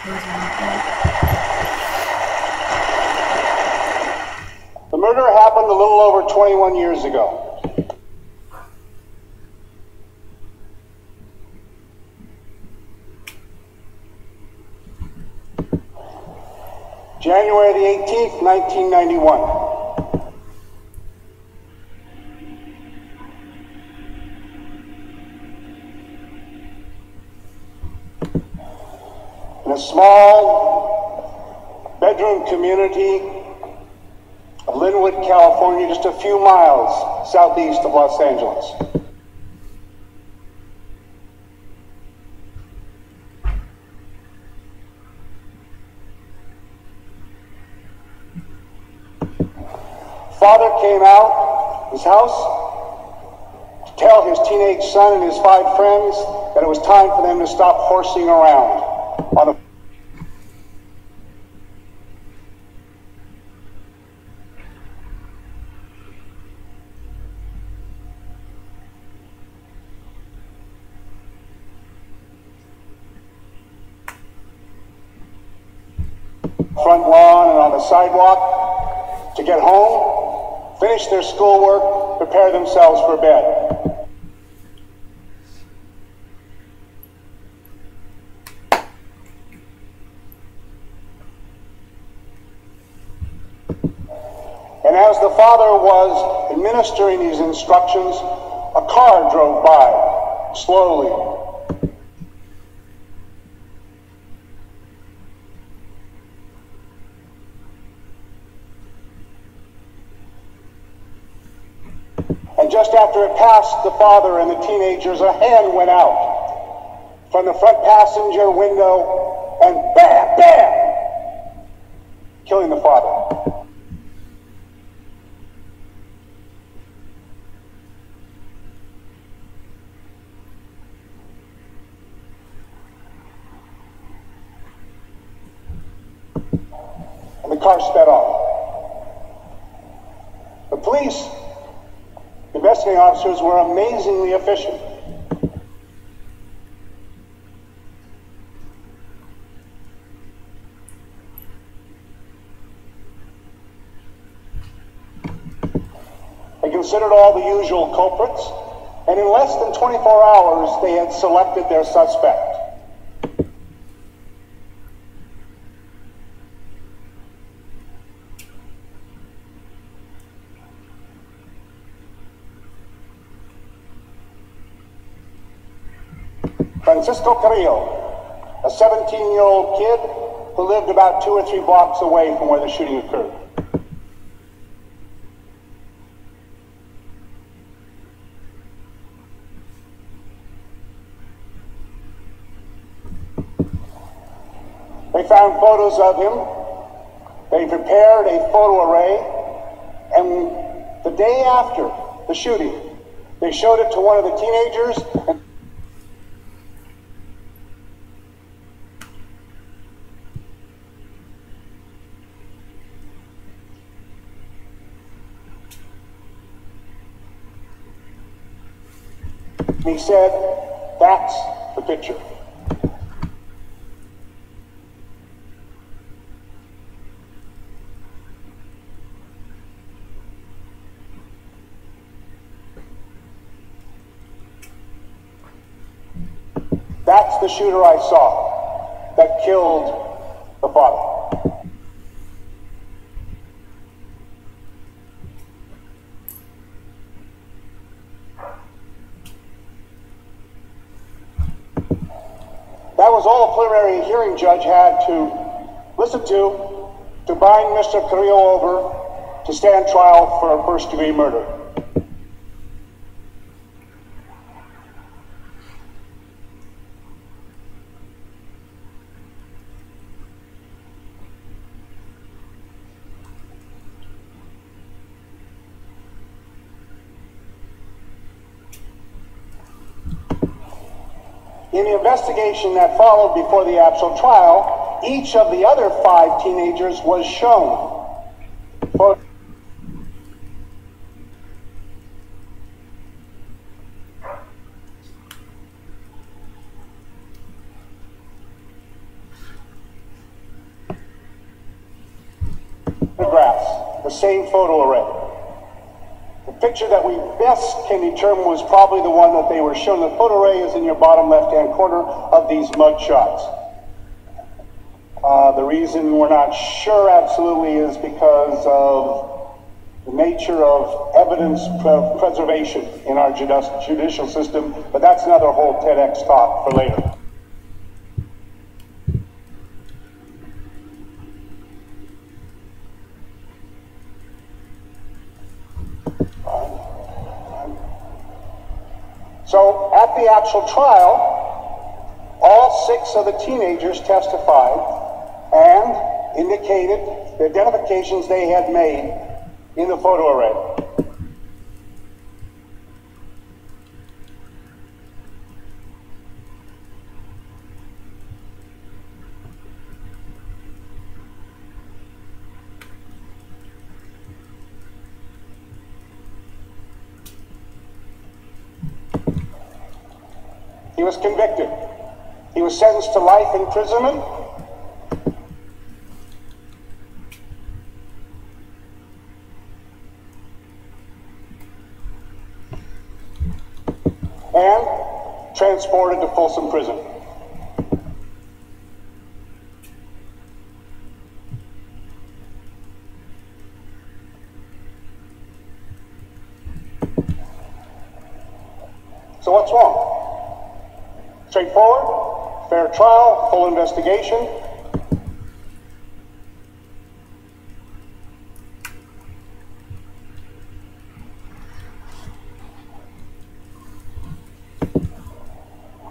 The murder happened a little over 21 years ago. January the 18th, 1991. In a small bedroom community of Linwood, California, just a few miles southeast of Los Angeles. Father came out his house to tell his teenage son and his 5 friends that it was time for them to stop horsing around on the front lawn and on the sidewalk to get home, finish their schoolwork, prepare themselves for bed. And as the father was administering these instructions, a car drove by slowly. And just after it passed the father and the teenagers, a hand went out from the front passenger window and bam, bam, killing the father. And the car sped off. The police investigating officers were amazingly efficient. They considered all the usual culprits, and in less than 24 hours, they had selected their suspect. Francisco Carrillo, a 17-year-old kid who lived about 2 or 3 blocks away from where the shooting occurred. They found photos of him. They prepared a photo array, and the day after the shooting, they showed it to one of the teenagers, and he said, "That's the picture." That's the shooter I saw that killed the father. That was all a preliminary hearing judge had to listen to bind Mr. Carrillo over to stand trial for a first-degree murder. In the investigation that followed before the actual trial, each of the other 5 teenagers was shown. same photo array. The picture that we best can determine was probably the one that they were shown. The photo array is in your bottom left-hand corner of these mug shots. The reason we're not sure absolutely is because of the nature of evidence preservation in our judicial system, but that's another whole TEDx talk for later. So at the actual trial, all 6 of the teenagers testified and indicated the identifications they had made in the photo array. He was convicted. He was sentenced to life imprisonment. And transported to Folsom Prison. So what's wrong? Straightforward, fair trial, full investigation.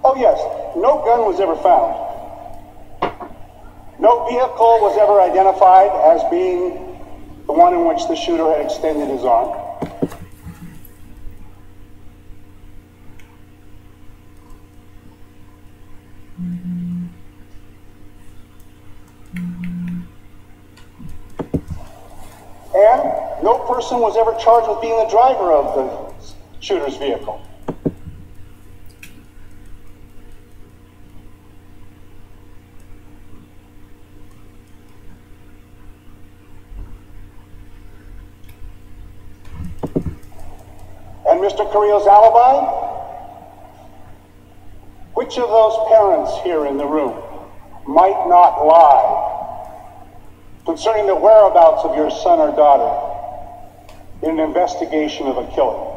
Oh yes, no gun was ever found. No vehicle was ever identified as being the one in which the shooter had extended his arm. And no person was ever charged with being the driver of the shooter's vehicle. And Mr. Carrillo's alibi? Which of those parents here in the room might not lie concerning the whereabouts of your son or daughter in an investigation of a killing?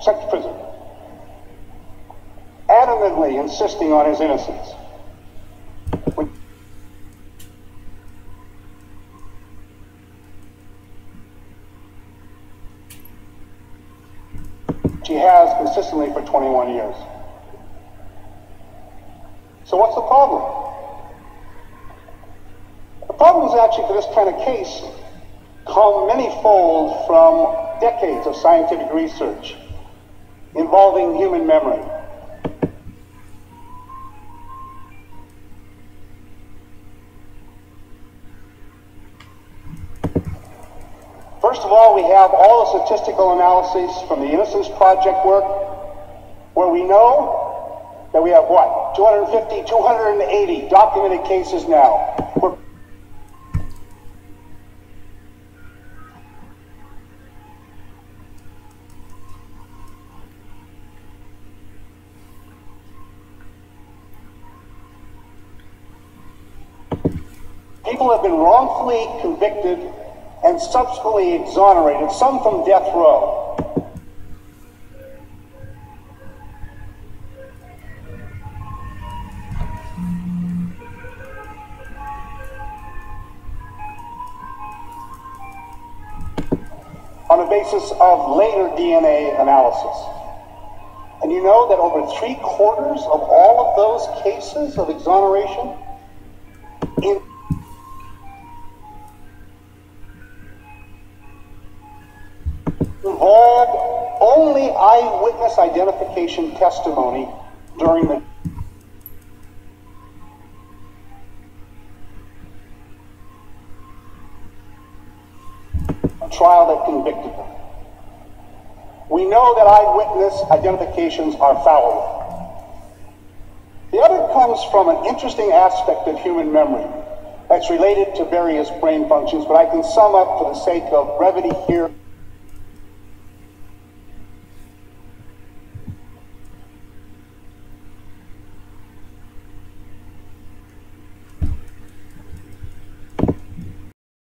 Sent to prison, adamantly insisting on his innocence. He has consistently for 21 years. So what's the problem? The problem is actually for this kind of case come manyfold from decades of scientific research involving human memory. First of all, we have all the statistical analyses from the Innocence Project work, where we know that we have what? 250, 280 documented cases now. People have been wrongfully convicted and subsequently exonerated, some from death row. On the basis of later DNA analysis. And you know that over 3/4 of all of those cases of exoneration involved only eyewitness identification testimony during the trial that convicted them. We know that eyewitness identifications are fallible. The other comes from an interesting aspect of human memory that's related to various brain functions, but I can sum up for the sake of brevity here.